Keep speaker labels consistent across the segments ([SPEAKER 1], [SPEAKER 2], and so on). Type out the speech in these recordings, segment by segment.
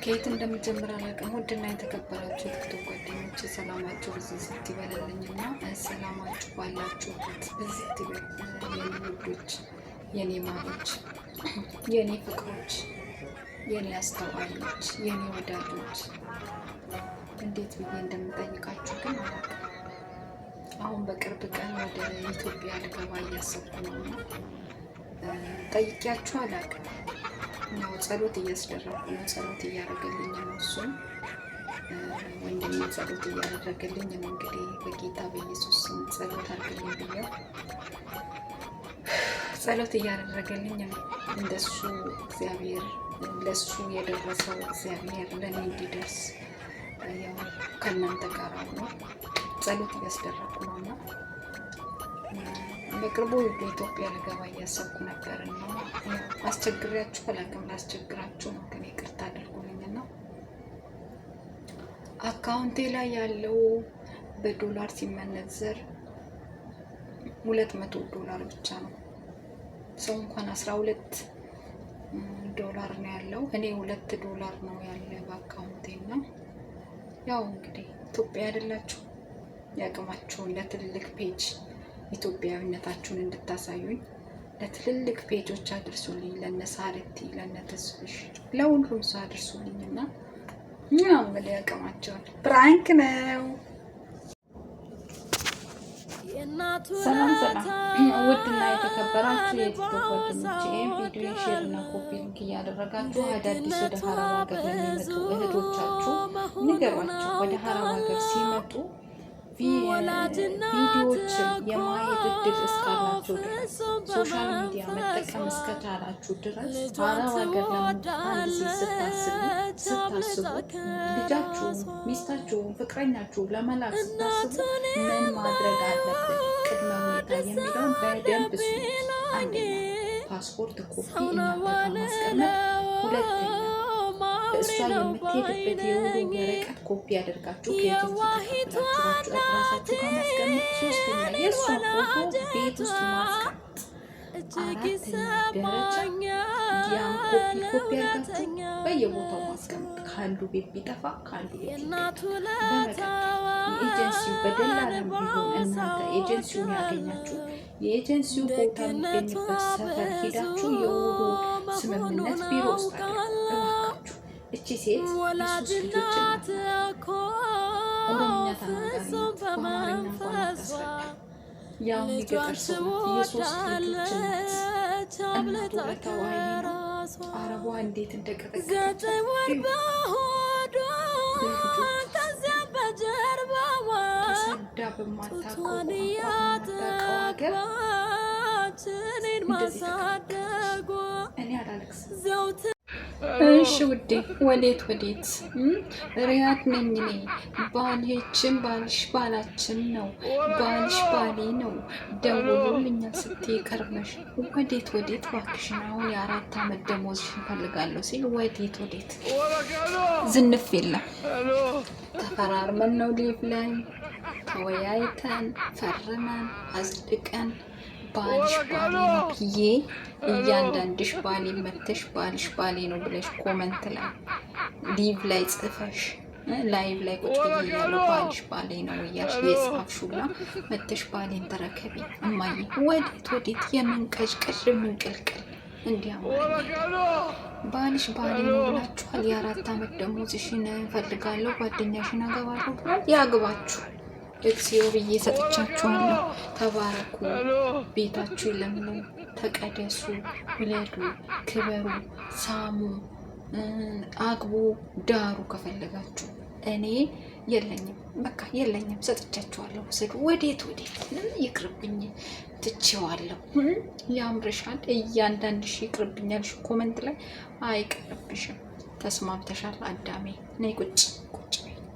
[SPEAKER 1] ከየት እንደምጀምር አላውቅም። ውድና የተከበራችሁ የቲክቶክ ጓደኞች ሰላማችሁ ብዝት ይበልልኝና ሰላማችሁ ባላችሁበት ብዝት ይበል። የኔ ውዶች፣ የኔ ማሮች፣ የኔ ፍቅሮች፣ የኔ አስተዋዮች፣ የኔ ወዳጆች እንዴት ብዬ እንደምጠይቃችሁ ግን አላውቅም። አሁን በቅርብ ቀን ወደ ኢትዮጵያ ልገባ እያሰብኩ ነው። ጠይቂያችሁ አላውቅም። ያው ጸሎት እያስደረኩ ነው። ጸሎት እያደረገልኝ ነው። እሱም ወንድሜ ጸሎት እያደረገልኝ ነው። እንግዲህ በጌታ በኢየሱስ ስም ጸሎት አድርግልኝ ብዬው ጸሎት እያደረገልኝ ነው። እንደሱ እግዚአብሔር ለሱ የደረሰው እግዚአብሔር ለኔ እንዲደርስ ያው ከእናንተ ጋር ነው ጸሎት እያስደረኩ ነውና በቅርቡ በኢትዮጵያ ልገባ እያሰብኩ ነበርና አስቸግሪያችሁ አላውቅም። ላስቸግራችሁ ነው ግን ይቅርታ አድርጉልኝና አካውንቴ ላይ ያለው በዶላር ሲመነዘር $200 ብቻ ነው። ሰው እንኳን 12 ዶላር ነው ያለው። እኔ $2 ነው ያለ በአካውንቴና ያው እንግዲህ ኢትዮጵያ አይደላችሁ ያቅማችሁን ለትልልቅ ፔጅ ኢትዮጵያዊነታችሁን እንድታሳዩኝ ለትልልቅ ፔጆች አድርሱልኝ። ለነሳርቲ፣ ለነተስፍሽ፣ ለሁሉም ሰው አድርሱልኝና ያው እንግዲህ ያቅማችሁን ፕራንክ ነው። ሰላም ውድና የተከበራችሁ የቲክቶክ ጓደኞቼ ቪዲዮ ሼር እና ኮፒ ሊንክ እያደረጋችሁ አዳዲስ ወደ ሀረብ ሀገር ለሚመጡ እህቶቻችሁ ንገሯቸው። ወደ ሀረብ ሀገር ሲመጡ ቪዲዮዎችን የማየት እድል እስካላችሁ ድረስ ሶሻል ሚዲያ መጠቀም እስከቻላችሁ ድረስ ሀረብ ሀገር ለመምጣት ስታስቡ ልጃችሁን፣ ሚስታችሁን፣ ፍቅረኛችሁን ለመላክ ስታስቡ ምን ማድረግ አለብን ቅድመ ሁኔታ የሚለውን በደንብ ስሙት። አንደኛ ፓስፖርት ኮፒ እናንተ ማስቀመጥ፣ ሁለተኛ እሷ የምትሄድበት የውሉ ወረቀት ኮፒ ያደርጋችሁ ከኤጀንሲ ተቀብላችሁ ራሳችሁ ጋር ማስቀመጥ፣ ሶስተኛ የእሷ ፎቶ ቤት ውስጥ ማስቀመጥ፣ አራተኛ ደረጃ ያን ኮፒ ያደርጋችሁ በየቦታው ማስቀመጥ። ከአንዱ ቤት ቢጠፋ ከአንዱ ቤት ይገኛል። የኤጀንሲው በደላላም ቢሆን እናንተ ኤጀንሲውን ያገኛችሁ የኤጀንሲው ቦታ የሚገኝበት ሰፈር ሄዳችሁ የውሉ ስምምነት ቢሮ ውስጥ አድርጋችሁ እቺ ሴት የሱስ ልጆች ናት። ኦሮምኛ ተናጋሪ ናት። በአማርኛ እንኳን አታስረዳ። ያው የሚገጠር ሰው የሶስት ልጆች ናት። እናቱ በተዋይ ነው። አረቧ እንዴት እንደቀጠቀጠች ተሰዳ በማታውቀው ሀገር እኔ አላለቅስም። እሺ ውዴ፣ ወዴት ሪያድ ነኝ እኔ። ባልሽን ባላችን ነው፣ ባልሽ ባሌ ነው። ደውሎልኛል ስትይ ቀርበሽ ወዴት እባክሽን። አሁን የ4 ዓመት ደሞዝሽን እፈልጋለሁ ሲል ወዴት ዝንፍ የለም። ተፈራርመን ነው ሊቭ ላይ ተወያይተን ፈርመን አጽድቀን ባልሽ ባሌ ነው ብዬ እያንዳንድሽ ባሌ መተሽ ባልሽ ባሌ ነው ብለሽ ኮመንት ላይ ሊቭ ላይ ጽፈሽ ላይቭ ላይ ቁጭ ብዬ ያለው ባልሽ ባሌ ነው እያልሽ የጻፍሽውና መተሽ ባሌን ተረከቢ እማዬ። ወዴት የምንቀዥቀዥ ምንቅልቅል እንዲያማኝ ባልሽ ባሌ ነው ብላችኋል። የ4 ዓመት ደሞዝሽን እፈልጋለሁ፣ ጓደኛሽን አገባለሁ ብሏል። ያግባችሁ። እግዚኦ ብዬ ሰጥቻችኋለሁ። ተባረኩ፣ ቤታችሁ ይለምልም፣ ተቀደሱ፣ ውለዱ፣ ክበሩ፣ ሳሙ፣ አግቡ፣ ዳሩ ከፈለጋችሁ። እኔ የለኝም፣ በቃ የለኝም፣ ሰጥቻችኋለሁ። ወሰዱ። ወዴት ይቅርብኝ፣ ትቼዋለሁ። ያምርሻል፣ እያንዳንድሽ ይቅርብኛልሽ። ኮመንት ላይ አይቀርብሽም። ተስማምተሻል አዳሜ። ነይ ቁጭ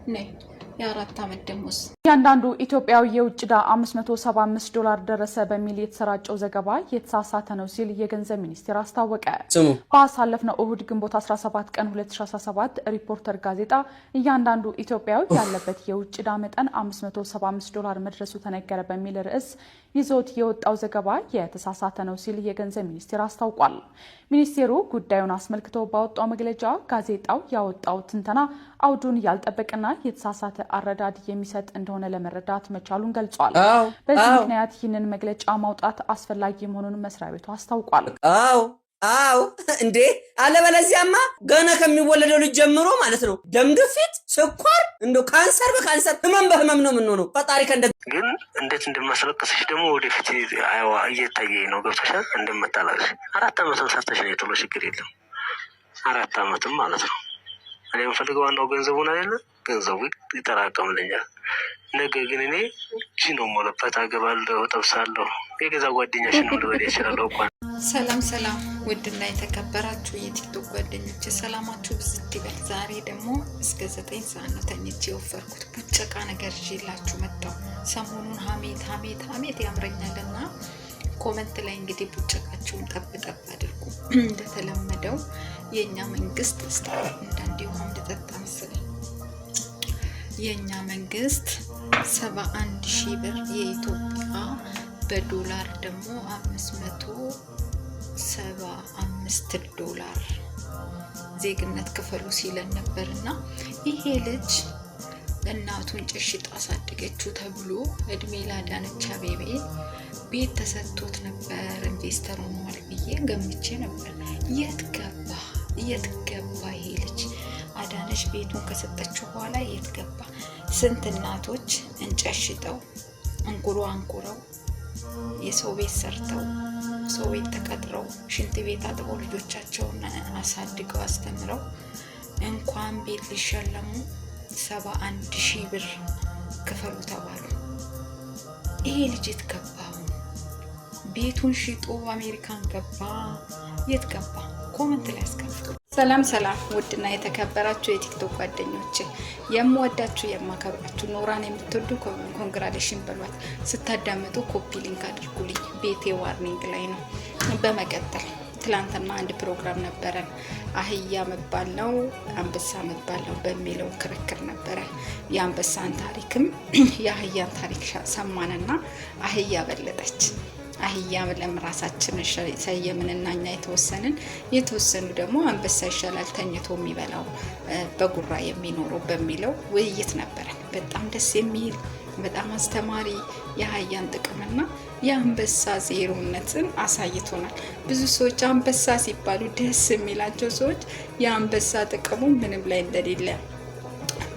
[SPEAKER 1] ነይ። የ4 ዓመት ደሞዝ
[SPEAKER 2] ያንዳንዱ ኢትዮጵያዊ የውጭ ዕዳ $575 ደረሰ በሚል የተሰራጨው ዘገባ የተሳሳተ ነው ሲል የገንዘብ ሚኒስቴር አስታወቀ። ባሳለፍነው እሁድ ግንቦት 17 ቀን 2017 ሪፖርተር ጋዜጣ ያንዳንዱ ኢትዮጵያዊ ያለበት የውጭ ዕዳ መጠን $575 መድረሱ ተነገረ በሚል ርዕስ ይዞት የወጣው ዘገባ የተሳሳተ ነው ሲል የገንዘብ ሚኒስቴር አስታውቋል። ሚኒስቴሩ ጉዳዩን አስመልክቶ ባወጣው መግለጫ ጋዜጣው ያወጣው ትንተና አውዱን ያልጠበቀና የተሳሳተ አረዳድ የሚሰጥ እንደሆነ ለመረዳት መቻሉን ገልጿል። በዚህ ምክንያት ይህንን መግለጫ ማውጣት አስፈላጊ መሆኑን መስሪያ ቤቱ አስታውቋል።
[SPEAKER 3] አው እንዴ አለበለዚያማ ገና ከሚወለደው ልጅ ጀምሮ ማለት ነው ደም ግፊት፣ ስኳር፣ ካንሰር በካንሰር ህመም በህመም ነው የምንሆነው። ፈጣሪ ከእንደ
[SPEAKER 4] ግን እንዴት እንደማስለቅስሽ ደግሞ ወደፊት እየታየኝ ነው። ገብቶሻል? እንደምታላቅሽ 4 ዓመትም ሰርተሽ ነው የጥሎ ችግር የለም 4 ዓመትም ማለት ነው። እኔ የምፈልገው ዋናው ገንዘቡን አይደለ? ገንዘቡ ይጠራቀምልኛል። ነገ ግን እኔ ነው ሞለበት አገባለሁ፣ ጠብሳለሁ። የገዛ ጓደኛሽንም ልበል ይችላለሁ እንኳን።
[SPEAKER 1] ሰላም ውድና የተከበራችሁ የቲክቶክ ጓደኞች ሰላማችሁ ብዝት ይበል። ዛሬ ደግሞ እስከ 9 ሰዓት ነው ተኝቼ የወፈርኩት ቡጨቃ ነገር ይዤላችሁ መጣሁ። ሰሞኑን ሀሜት ያምረኛልና ኮመንት ላይ እንግዲህ ቡጨቃችሁን ጠብ አድርጉ። እንደተለመደው የኛ መንግስት እንዳንዲው እንደጠጣ መሰለኝ የኛ መንግስት 71,000 ብር የኢትዮጵያ በዶላር ደግሞ $575 ዜግነት ክፈሉ ሲለን ነበርና ይሄ ልጅ እናቱን ጭሽጥ አሳደገችው ተብሎ እድሜ ላዳነች አቤቤ ቤት ተሰጥቶት ነበር። ኢንቨስተር ሆኗል ብዬ ገምቼ ነበር። የት ገባ ይሄ ልጅ? አዳነች ቤቱን ከሰጠችው በኋላ የት ገባ? ስንት እናቶች እንጨሽጠው እንቁሮ አንቁረው የሰው ቤት ሰርተው ሰው ቤት ተቀጥረው ሽንት ቤት አጥበው ልጆቻቸውን አሳድገው አስተምረው እንኳን ቤት ሊሸለሙ 71,000 ብር ክፈሉ ተባሉ። ይሄ ልጅ የት ገባ? ቤቱን ሽጦ አሜሪካን ገባ? የት ገባ? ኮሜንት ላይ አስቀምጡ። ሰላም ውድና የተከበራችሁ የቲክቶክ ጓደኞቼ የምወዳችሁ የማከብራችሁ ኖራን የምትወዱ ኮንግራሌሽን በሏት። ስታዳምጡ ኮፒ ሊንክ አድርጉልኝ። ቤቴ ዋርኒንግ ላይ ነው። በመቀጠል ትላንትና አንድ ፕሮግራም ነበረን። አህያ መባል ነው አንበሳ መባል ነው በሚለው ክርክር ነበረ። የአንበሳን ታሪክም የአህያን ታሪክ ሰማንና አህያ በለጠች። አህያ ብለን ራሳችን ሰየምንና እኛ የተወሰኑ ደግሞ አንበሳ ይሻላል ተኝቶ የሚበላው በጉራ የሚኖረው በሚለው ውይይት ነበር። በጣም ደስ የሚል በጣም አስተማሪ የአህያን ጥቅምና የአንበሳ ዜሮነትን አሳይቶናል። ብዙ ሰዎች አንበሳ ሲባሉ ደስ የሚላቸው ሰዎች የአንበሳ ጥቅሙ ምንም ላይ እንደሌለ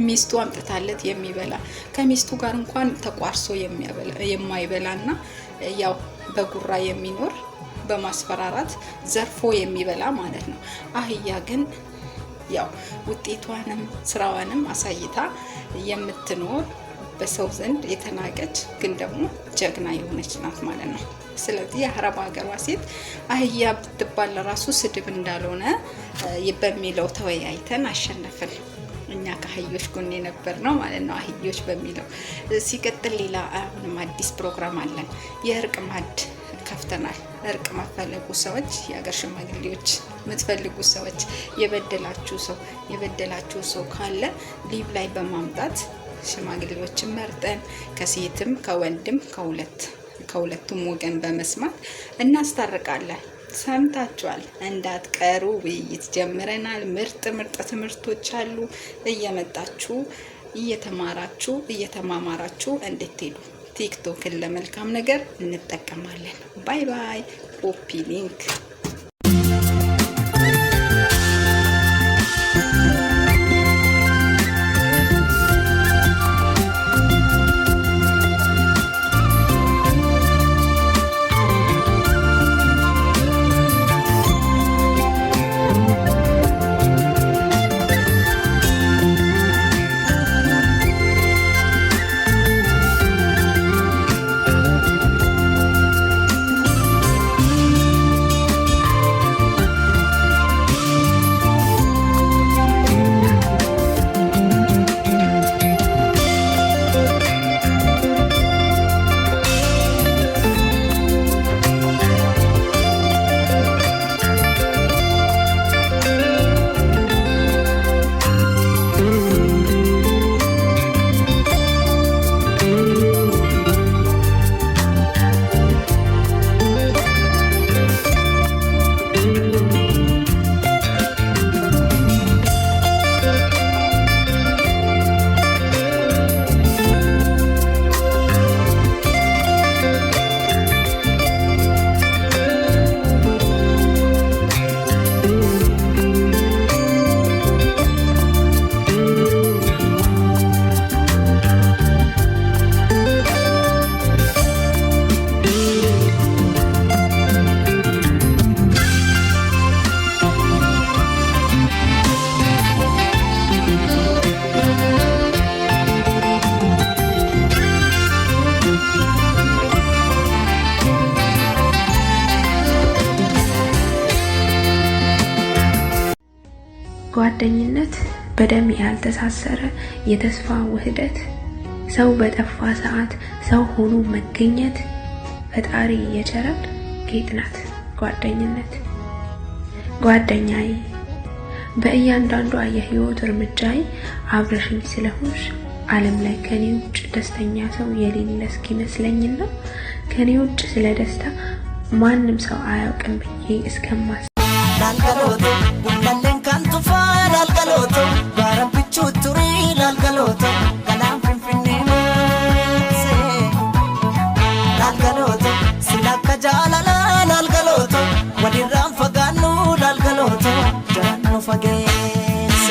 [SPEAKER 1] ሚስቱ አምጥታለት የሚበላ ከሚስቱ ጋር እንኳን ተቋርሶ የማይበላና ያው በጉራ የሚኖር በማስፈራራት ዘርፎ የሚበላ ማለት ነው። አህያ ግን ያው ውጤቷንም ስራዋንም አሳይታ የምትኖር በሰው ዘንድ የተናቀች ግን ደግሞ ጀግና የሆነች ናት ማለት ነው። ስለዚህ የአረብ ሀገሯ ሴት አህያ ብትባል ለራሱ ስድብ እንዳልሆነ በሚለው ተወያይተን አሸነፍን። እኛ ከአህዮች ጎን የነበር ነው ማለት ነው። አህዮች በሚለው ሲቀጥል ሌላ አሁንም አዲስ ፕሮግራም አለን። የእርቅ ማዕድ ከፍተናል። እርቅ ማፈለጉ ሰዎች የሀገር ሽማግሌዎች የምትፈልጉ ሰዎች የበደላችሁ ሰው ካለ ሊቭ ላይ በማምጣት ሽማግሌዎችን መርጠን ከሴትም ከወንድም ከሁለቱም ወገን በመስማት እናስታርቃለን። ሰምታችኋል፣ እንዳትቀሩ። ውይይት ጀምረናል። ምርጥ ትምህርቶች አሉ። እየመጣችሁ እየተማራችሁ እየተማማራችሁ እንድትሄዱ ቲክቶክን ለመልካም ነገር እንጠቀማለን። ባይ ባይ። ኮፒ ሊንክ
[SPEAKER 5] ጓደኝነት በደም ያልተሳሰረ የተስፋ ውህደት ሰው በጠፋ ሰዓት ሰው ሆኖ መገኘት ፈጣሪ የቸረን ጌጥ ናት ጓደኝነት። ጓደኛዬ በእያንዳንዷ የህይወት እርምጃዬ አብረሽኝ ስለሆንሽ ዓለም ላይ ከኔ ውጭ ደስተኛ ሰው የሌለ እስኪመስለኝና ከኔ ውጭ ስለ ደስታ ማንም ሰው አያውቅም ብዬ እስከማስ ላልገሎቶ ሁላለን ካንቱ ላልገሎቶ ባረብቹ ቱሪ ላልገሎቶ ገላም ፍንፍኔ መሴ ላልገሎቶ ሲላከ ጃላላ ላልገሎቶ ወዲራን ፈጋኑ ላልገሎቶ ጃኑ ፈጌሴ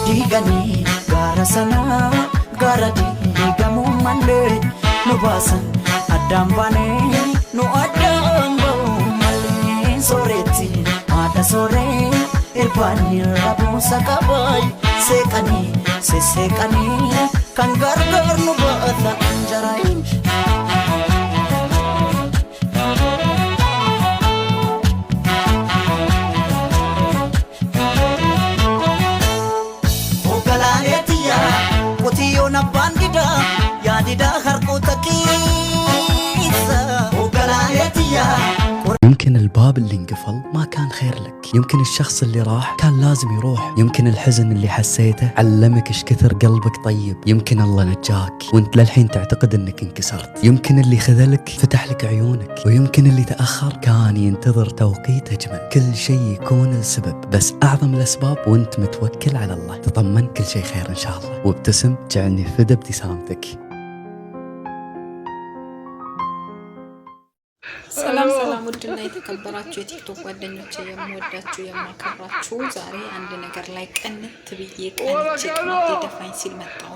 [SPEAKER 5] ዲገኒ ጋረሰና ጋረዲ ዲገሙ ማንዴ ኑባሰን አዳምባኔ ኑ አዳምባው Soreti, ada sore, irfani rabu sakabai, sekani, sesekani, kan gargar nu baata anjarai. Ogalaletia, kotiyo na bandida, yadida harko takisa. Ogalaletia.
[SPEAKER 6] يمكن الباب اللي انقفل ما كان خير لك، يمكن الشخص اللي راح كان لازم يروح، يمكن الحزن اللي حسيته علمك ايش كثر قلبك طيب، يمكن الله نجاك وانت للحين تعتقد انك انكسرت، يمكن اللي خذلك فتح لك عيونك، ويمكن اللي تأخر كان ينتظر توقيت أجمل. كل شيء يكون السبب، بس أعظم الأسباب وانت متوكل على الله. تطمن كل شيء خير إن شاء الله، وابتسم جعلني فدى ابتسامتك.
[SPEAKER 1] ሰላም ውድና የተከበራችሁ የቲክቶክ ጓደኞቼ የምወዳችሁ የማከብራችሁ ዛሬ አንድ ነገር ላይ ቀንት ብዬ ቀንቼ ቅናት የደፋኝ ሲል መጣው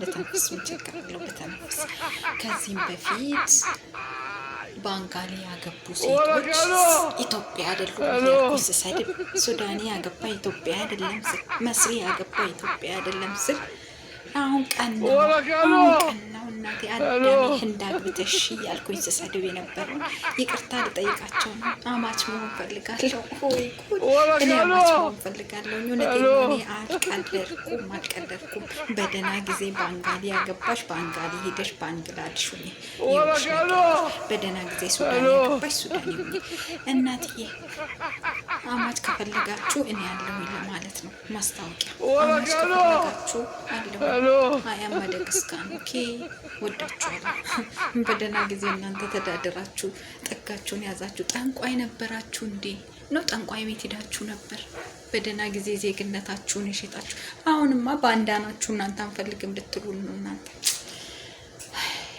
[SPEAKER 1] ለተንፈስ ምንቸከረለው በተንፈስ ከዚህም በፊት ባንጋሊ ያገቡ ሴቶች ኢትዮጵያ አይደሉም ያልኩስ ሰድብ ሱዳኒ ያገባ ኢትዮጵያ አይደለም ስል መስሪ ያገባ ኢትዮጵያ አይደለም ስል አሁን ቀናው እናቴ አዳሚ እንዳግብተሽ ያልኩኝ ሰሰደብ የነበረው ይቅርታ ልጠይቃቸው ነው። አማች መሆን ፈልጋለሁ ወይ ጉድ እኔ አማች መሆን ፈልጋለሁ። እኔ አልቀለድኩም በደና ጊዜ ባንጋሊ ያገባሽ ባንጋሊ ሄደሽ ባንግላዴሽ ሁኚ በደና ጊዜ ሱዳን ያገባሽ ሱዳን ሁኚ እናትዬ አማች ከፈለጋችሁ እኔ ያለሁ ለማለት ነው ማስታወቂያ አማች ከፈለጋችሁ አለሁ አያም ማደግስካን ኦኬ ወዳችኋለሁ በደና ጊዜ እናንተ ተዳደራችሁ ጠጋችሁን ያዛችሁ ጠንቋይ ነበራችሁ እንዴ ነው ጠንቋይ ቤት ሄዳችሁ ነበር በደና ጊዜ ዜግነታችሁን እሸጣችሁ አሁንማ ባንዳናችሁ እናንተ አንፈልግም ልትሉ ነው እናንተ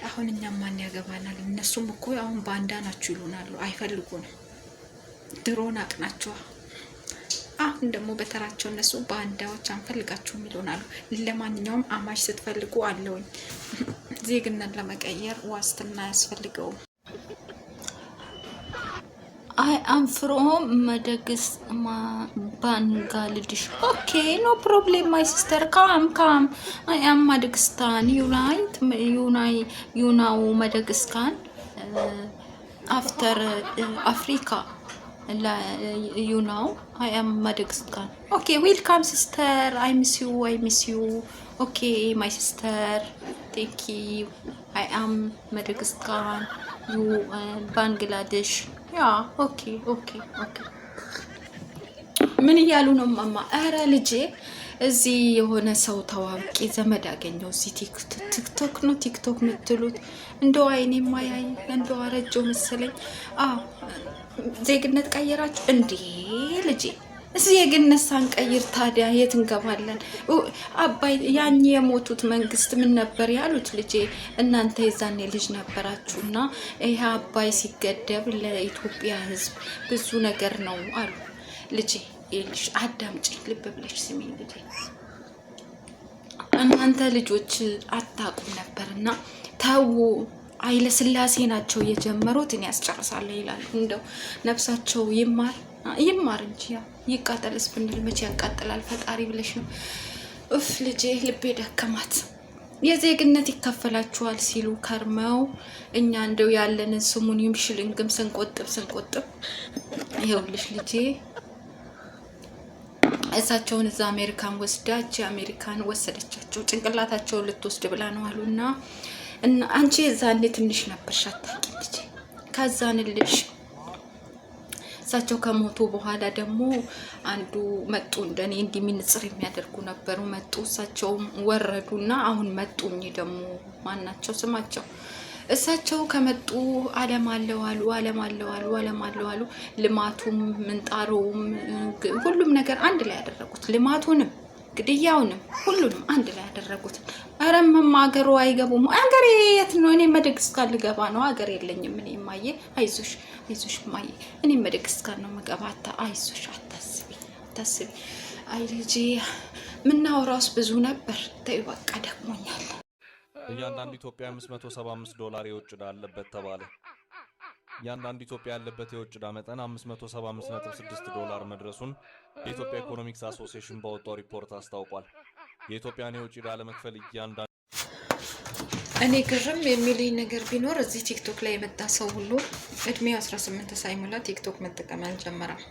[SPEAKER 1] አሁን እኛም ማን ያገባናል እነሱም እኮ አሁን ባንዳናችሁ ይሉናሉ አይፈልጉንም ድሮን አቅናችሁ አሁን ደግሞ በተራቸው እነሱ ባንዳዎች አንፈልጋችሁም ይሉናሉ ለማንኛውም አማሽ ስትፈልጉ አለውኝ ዜግነት ለመቀየር ዋስትና ያስፈልገው I am from Bangladesh. Okay, no problem, my sister. Come. I am Madagascar. You know Madagascar. After Africa. You know, I am Madagascar. Okay, welcome, sister. I miss you. Okay, my sister. Thank you. I am Madagascar. You Bangladesh. Yeah, okay. ምን ያሉ ነው ማማ አራ ልጄ እዚህ የሆነ ሰው ተዋቂ ዘመድ አገኘው እዚህ ቲክቶክ ምትሉት እንደው አይኔ ማያይ እንደው አረጆ መሰለኝ ዜግነት ቀየራችሁ እንዴ ልጄ ዜግነት ሳንቀይር ታዲያ የት እንገባለን አባይ ያኝ የሞቱት መንግስት ምን ነበር ያሉት ልጄ እናንተ የዛኔ ልጅ ነበራችሁና ይሄ አባይ ሲገደብ ለኢትዮጵያ ህዝብ ብዙ ነገር ነው አሉ ልጄ ይልሽ አዳምጪ ልብ ብለሽ ስሚ ልጄ እናንተ ልጆች አታውቁም ነበርና ታው አይለ ስላሴ ናቸው የጀመሩት እኔ ያስጨርሳለሁ ይላሉ እንደው ነፍሳቸው ይማር እንጂ ይቃጠልስ ብንል መቼ ያቃጥላል ፈጣሪ ብለሽ ነው እፍ ልጄ ልቤ ደከማት የዜግነት ይከፈላችኋል ሲሉ ከርመው እኛ እንደው ያለንን ስሙን ይምሽልንግም ስንቆጥብ ይኸውልሽ ልጄ እሳቸውን እዛ አሜሪካን ወሰደቻቸው ጭንቅላታቸውን ልትወስድ ብላ ነው አሉና እና አንቺ እዛኔ ትንሽ ነበርሽ አታውቂም ልጄ ከዛንልሽ እሳቸው ከሞቱ በኋላ ደግሞ አንዱ መጡ እንደኔ እንዲሚንጽር የሚያደርጉ ነበሩ መጡ እሳቸው ወረዱና አሁን መጡኝ ደግሞ ማናቸው ስማቸው እሳቸው ከመጡ ዓለም አለው አሉ ልማቱም ምንጣሩም ሁሉም ነገር አንድ ላይ ያደረጉት ልማቱንም ግድያውንም ሁሉንም አንድ ላይ ያደረጉት አረም አገሩ አይገቡም አገሬ የት ነው እኔ መደግስካል ልገባ ነው አገር የለኝም እኔ ማየ አይዞሽ ማየ እኔ መደግስካል ነው መገባታ አይዞሽ አታስቢ አይ ልጄ ምናወራውስ ብዙ ነበር ተይ በቃ ደክሞኛል
[SPEAKER 7] እያንዳንዱ ኢትዮጵያ $575 የውጭ ዕዳ አለበት ተባለ እያንዳንዱ ኢትዮጵያ ያለበት የውጭ ዕዳ መጠን $575.6 መድረሱን የኢትዮጵያ ኢኮኖሚክስ አሶሲዬሽን ባወጣው ሪፖርት አስታውቋል የኢትዮጵያን የውጭ ዕዳ ለመክፈል እያንዳንዱ
[SPEAKER 1] እኔ ግርም የሚለኝ ነገር ቢኖር እዚህ ቲክቶክ ላይ የመጣ ሰው ሁሉ እድሜው 18 ሳይሞላ ቲክቶክ መጠቀም አልጀመረም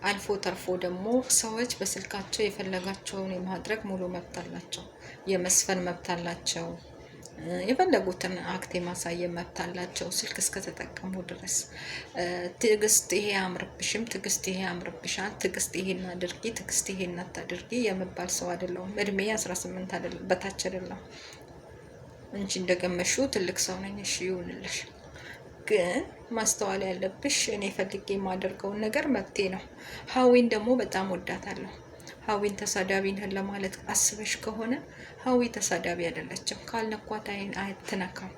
[SPEAKER 1] አልፎ ተርፎ ደግሞ ሰዎች በስልካቸው የፈለጋቸውን የማድረግ ሙሉ መብት አላቸው የመስፈን መብት አላቸው የፈለጉትን አክት የማሳየት መብት አላቸው ስልክ እስከ ተጠቀሙ ድረስ ትግስት ይሄ አምርብሽም ትግስት ይሄ አምርብሻል ትግስት ይሄን አድርጊ ትግስት ይሄን አታድርጊ የመባል ሰው አይደለም እድሜ 18 አይደለም በታች አይደለም እንጂ እንደገመሹ ትልቅ ሰው ነኝ እሺ ይሁንልሽ ግን ማስተዋል ያለብሽ እኔ ፈልጌ የማደርገው ነገር መብቴ ነው ሀዊን ደግሞ በጣም ወዳታለሁ ሀዊን ተሳዳቢ ነህ ለማለት አስበሽ ከሆነ ሀዊ ተሳዳቢ አይደለችም ካልነኳት አይተነካም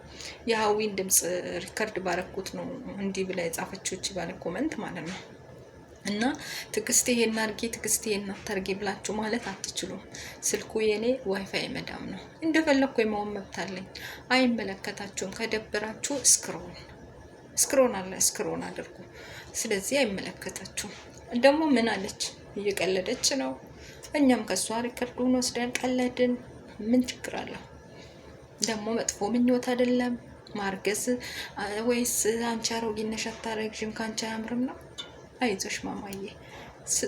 [SPEAKER 1] የሀዊን ድምጽ ሪከርድ ባረኩት ነው እንዲህ ብላ የጻፈችው ባለ ኮሜንት ማለት ነው እና ትግስት ይሄን አርጊ ትግስት ይሄን አታርጊ ብላችሁ ማለት አትችሉም ስልኩ የኔ ዋይፋይ መዳም ነው እንደፈለኩ የመሆን መብት አለኝ አይመለከታችሁም ከደበራችሁ ስክሮን አድርጉ ስለዚህ አይመለከታችሁም ደግሞ ምን አለች እየቀለደች ነው እኛም ከሷ ሪከርዱን ወስደን ቀለድን ምን ችግር አለው ደግሞ መጥፎ ምኞት አይደለም ማርገዝ ወይስ አንቺ አሮጊነሽ አታረግሽም ካንቺ አያምርም ነው አይዞሽ ማማዬ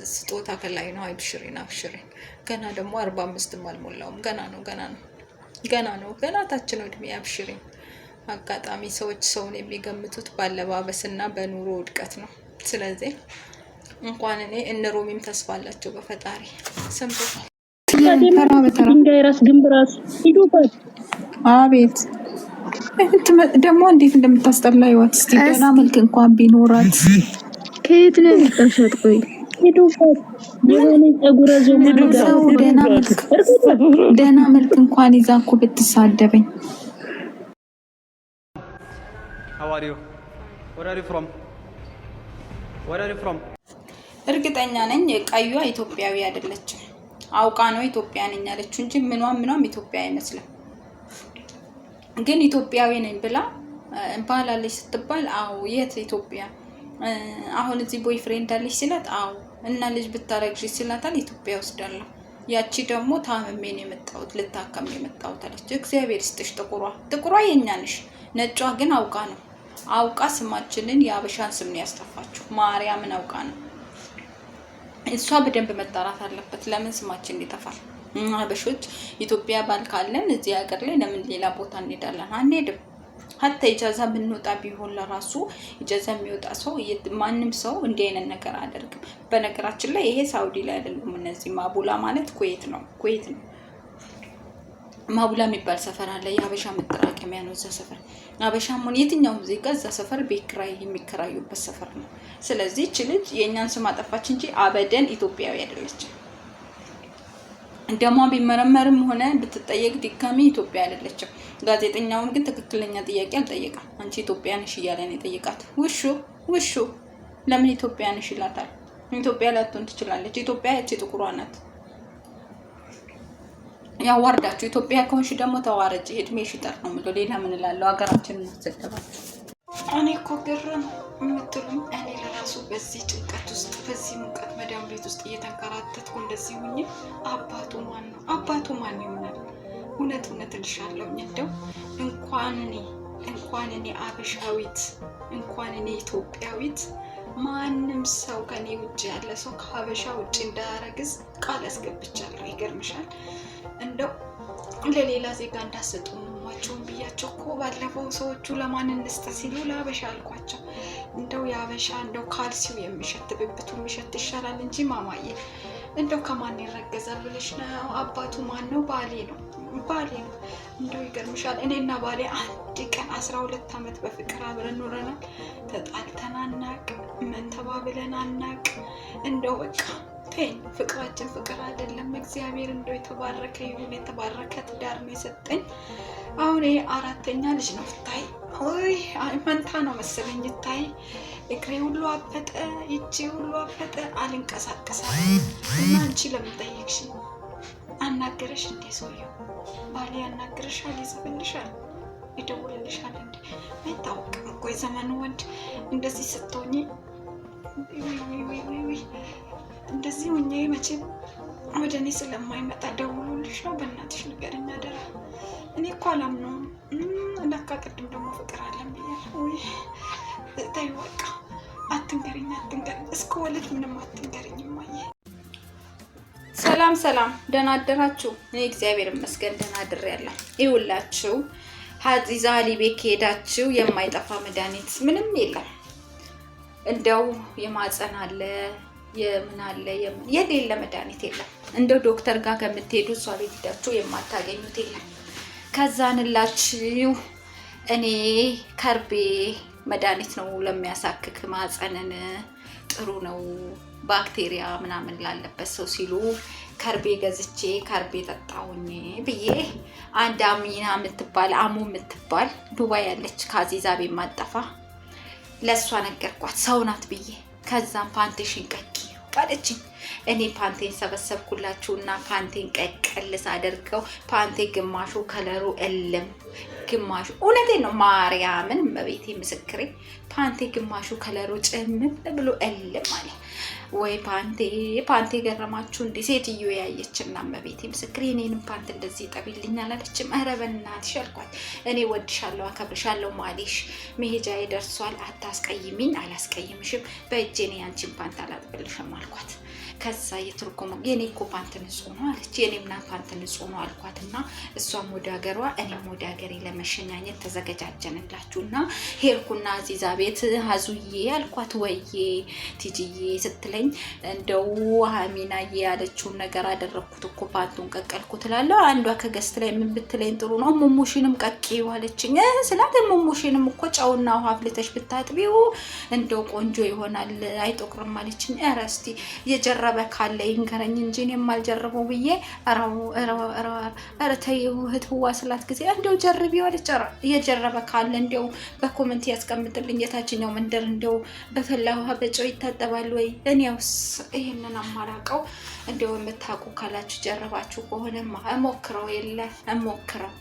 [SPEAKER 1] ስጦታ ከላይ ነው አይብሽሪን ገና ደግሞ 45 አልሞላውም ገና ነው ታች ነው እድሜ አብሽሪን አጋጣሚ ሰዎች ሰውን የሚገምቱት ባለባበስና በኑሮ ውድቀት ነው ስለዚህ እንኳን እኔ እነሮሚም ተስፋ አላቸው በፈጣሪ ሰምተሻል
[SPEAKER 8] ድንጋይራስ ግንብራስ ሂዱበት
[SPEAKER 2] አቤት ደግሞ እንዴት እንደምታስጠላ ህይወት እስቲ ገና መልክ እንኳን ቢኖራት
[SPEAKER 8] ከየት ነው የምትጠሸጥ ቆይ ሂዱበት የሆነ ጸጉረ ዘመኑ ደና መልክ እንኳን ይዛኩ ብትሳደበኝ
[SPEAKER 9] How are you? Where are you from?
[SPEAKER 1] እርግጠኛ ነኝ ቀዩዋ ኢትዮጵያዊ አይደለችም አውቃ ነው ኢትዮጵያ ነኝ ያለችው እንጂ ምንም ኢትዮጵያ አይመስልም ግን ኢትዮጵያዊ ነኝ ብላ ባላለች ስትባል አው የት ኢትዮጵያ አሁን እዚህ ቦይፍሬንድ አለች ሲላት አው እና ልጅ ብታረግሽ ሲላታል ኢትዮጵያ ወስዳለሁ ያቺ ደግሞ ታመሜ ነው የመጣሁት ልታከም የመጣሁት አለች እግዚአብሔር ይስጥሽ ጥቁሯ የኛ ነሽ ነጯ ግን አውቃ ስማችንን ያበሻን ስም ነው ያስጠፋችው ማርያምን አውቃ ነው እሷ በደንብ መጣራት አለበት ለምን ስማችን ይጠፋል አበሾች ኢትዮጵያ ባልካለን እዚህ ሀገር ላይ ለምን ሌላ ቦታ እንሄዳለን አንሄድም hatta ኢጃዛ ብንወጣ ቢሆን ለራሱ ኢጃዛ የሚወጣ ሰው ማንንም ሰው እንዲህ አይነት ነገር አደርግም በነገራችን ላይ ይሄ ሳውዲ ላይ አይደለም እነዚህ ማቡላ ማለት ኩዌት ነው ማቡላ የሚባል ሰፈር አለ ያበሻ መጠራቀሚያ ነው እዛ ሰፈር አበሻ ምን የትኛውም ዜጋ እዛ ሰፈር ቤክራይ የሚከራዩበት ሰፈር ነው ስለዚህ እቺ ልጅ የኛን ስም አጠፋች እንጂ አበደን ኢትዮጵያዊ አይደለችም እንደማ ቢመረመርም ሆነ ብትጠየቅ ድጋሚ ኢትዮጵያ አይደለችም ጋዜጠኛውን ግን ትክክለኛ ጥያቄ አልጠየቀም አንቺ ኢትዮጵያ ነሽ ይያለ ነው የጠየቃት ውሹ ለምን ኢትዮጵያ ነሽ ይላታል ኢትዮጵያ ላትሆን ትችላለች ኢትዮጵያ እቺ ጥቁሯ ናት ያዋርዳችሁ ኢትዮጵያ ከሆንሽ ደግሞ ተዋረጂ እድሜሽ ይጠር ነው ማለት ሌላ ምን እላለሁ ሀገራችንን ማሰደባችሁ እኔ እኮ ግርም የምትሉኝ እኔ ለራሱ በዚህ ጭንቀት ውስጥ በዚህ ሙቀት መዳም ቤት ውስጥ እየተንከራተትኩ እንደዚህ ሆኜ አባቱ ማን ይሆናል እውነት ልሻለሁ እንደው እንኳን እኔ አበሻዊት እንኳን እኔ ኢትዮጵያዊት ማንም ሰው ከኔ ውጭ ያለ ሰው ከሀበሻ ውጭ እንዳያረግዝ ቃል አስገብቻለሁ። ይገርምሻል። እንደው ለሌላ ዜጋ እንዳሰጡ ማማቸውን ብያቸው እኮ ባለፈው ሰዎቹ ለማን እንስጥ ሲሉ ለሀበሻ አልኳቸው። እንደው የሀበሻ እንደው ካልሲው የሚሸት ብብቱ የሚሸት ይሻላል እንጂ ማማዬ እንደው ከማን ይረገዛል ብለሽ ነው? አባቱ ማን ነው? ባሌ ነው። እንደው ይገርምሻል። እኔና ባሌ አንድ ቀን 12 ዓመት በፍቅር አብረን ኖረናል። ተጣልተን አናቅ፣ ምን ተባብለን አናቅ። እንደው በቃ ተይኝ፣ ፍቅራችን ፍቅር አይደለም። እግዚአብሔር እንደው የተባረከ ይሁን። የተባረከ ትዳር ነው የሰጠኝ። አሁን ይሄ 4ኛ ልጅ ነው። ታይ ኦይ መንታ ነው መሰለኝ። ታይ እግሬ ሁሉ አበጠ፣ እጄ ሁሉ አበጠ፣ አልንቀሳቀሳለሁ። እና አንቺ ለምን ጠየቅሽ? አናገረሽ እንዴ ሰውየው? ባሌ ያናገረሻል? ይጽፍልሻል? ይደውልልሻል እንዴ? አይታወቅም እኮ የዘመኑ ወንድ እንደዚህ ስትሆኚ። እንደዚህ ሆኜ መቼም ወደ እኔ ስለማይመጣ ደውሎልሽ ነው? በእናትሽ ንገረኝ አደራ። እኔ እኮ አላምነውም። ለካ ቅድም ደግሞ ፍቅር አለን ብያለሁ። ተይው በቃ አትንገሪኝ። እስከ ወለድ ምንም አትንገሪኝ እማዬ። ሰላም፣ ደህና አደራችሁ? እኔ እግዚአብሔር ይመስገን ደህና አድሬያለሁ። ይኸውላችሁ ሀዚዛ ቤት ከሄዳችሁ የማይጠፋ መድኃኒት ምንም የለም። እንደው የማፀን አለ የምን አለ የሌለ መድኃኒት የለም። እንደው ዶክተር ጋር ከምትሄዱ እሷ ቤት ሄዳችሁ የማታገኙት የለም። ከዛንላችሁ እኔ ከርቤ መድኃኒት ነው ለሚያሳክክ ማፀንን ጥሩ ነው ባክቴሪያ ምናምን ላለበት ሰው ሲሉ ከርቤ ገዝቼ ከርቤ ጠጣሁኝ ብዬ አንድ አሚና የምትባል የምትባል ዱባይ ያለች ከአዚዛ ቤት ማጠፋ ለእሷ ነገርኳት። ሰው ናት ብዬ። ከዛም ፓንቴሽን ቀቂ አለችኝ። እኔ ፓንቴን ሰበሰብኩላችሁና ፓንቴን ቀቀል ሳደርገው ፓንቴ ግማሹ ከለሩ እልም ግማሹ እውነቴን ነው ማርያምን መቤቴ ምስክሬ ፓንቴ ግማሹ ከለሩ ጭምም ብሎ እልም አለ። ወይ ፓንቴ ገረማችሁ እንዴ? ሴትዮ ያየችና መቤቴ ምስክሬ እኔንም ፓንት እንደዚህ ጠቢልኛል አለችም። ኧረ በእናትሽ አልኳት። እኔ ወድሻለሁ አከብርሻለሁ ማለሽ መሄጃዬ ደርሷል። አታስቀይሚኝ። አላስቀይምሽም። በእጄ እኔ ያንቺን ፓንት አላጥብልሽም አልኳት። ከዛ የትርጉም የኔ እኮ ፓንት ንጹህ ነው አለች። የኔም ፓንት ንጹህ ነው አልኳትና እሷም ወደ ሀገሯ እኔም ወደ ሀገሬ ለመሸኛኘት ተዘገጃጀንላችሁና ሄድኩና አዚዛ ቤት ሀዙዬ አልኳት። ወዬ ቲጂዬ ስትለኝ እንደው አሚናዬ ያለችውን ነገር አደረኩት እኮ ፓንቱን ቀቀልኩት እላለሁ። አንዷ ከገስት ላይ ምን ብትለኝ ጥሩ ነው ሙሙሽንም ቀቂው አለችኝ። ስላት ሙሙሽንም እኮ ጨውና ውሃ አፍልተሽ ብታጥቢው እንደው ቆንጆ ይሆናል አይጦቅርም አለችኝ። ኧረ እስቲ የጀረበ ካለ ይንገረኝ እንጂ እኔም አልጀረበው ብዬ ኧረ ተይው እህትዋ ስላት ጊዜ እንደው ጀርቢው አለች። የጀረበ ካለ እንደው በኮሜንት ያስቀምጥልኝ። የታችኛው መንደር እንደው በፈላ ውሃ በጨው ይታጠባል ወይ? እኔውስ ይሄንን አማራቀው እንደው የምታውቁ ካላችሁ ጀረባችሁ ከሆነማ እሞክረው የለ እሞክረው